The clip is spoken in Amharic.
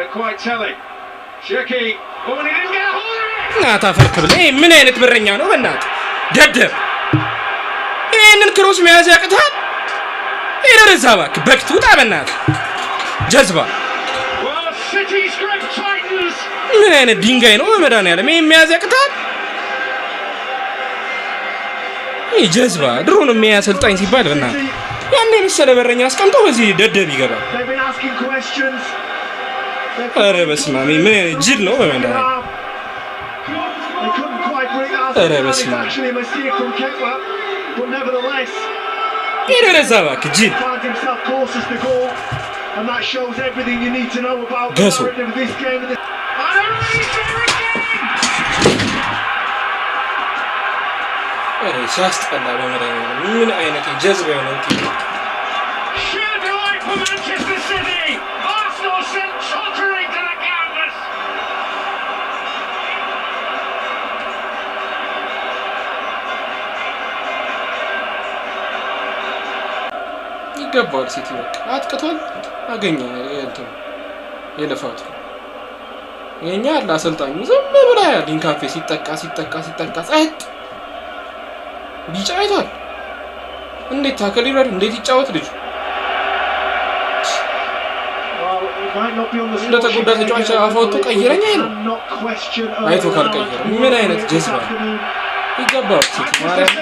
quite telling. Shirky, oh, and he didn't get a hold of it. ናታ ፈርክብለ ምን አይነት በረኛ ነው በእናት ደደብ ይሄንን ክሮስ መያዝ ያቅታል ይረዛ ባክ በክቱ ጣበናት ጀዝባ ምን አይነት ድንጋይ ነው በመዳን ያለ የሚያዝ ያቅታል ጀዝባ ድሮ ነው የሚያሰልጣኝ ሲባል በእናት ያኔ መሰለ በረኛ አስቀምጦ በዚህ ደደብ ይገባል ኧረ በስመ አብ ምን ጅል ነው በመዳን ኧረ በስመ አብ ይረዛ ባክ ጅል ገሶ ኧረ ሲያስጠላ በመዳን ምን አይነት ጀዝባ ነው ይገባል ሲቲ በቃ አጥቅቷል አገኘ እንትን የለፋቱ የኛ አሰልጣኙ ዝም ብላ ሊንካፌ ሲጠቃ ጸጥ ቢጫ አይቷል እንዴት ታከል ይረድ እንዴት ይጫወት ልጅ እንደተጎዳ ተጫዋች አፋውቶ ቀይረኛ ነው አይቶ ካልቀየረ ምን አይነት ጀዝባ ይገባል ሲቲ ማርያም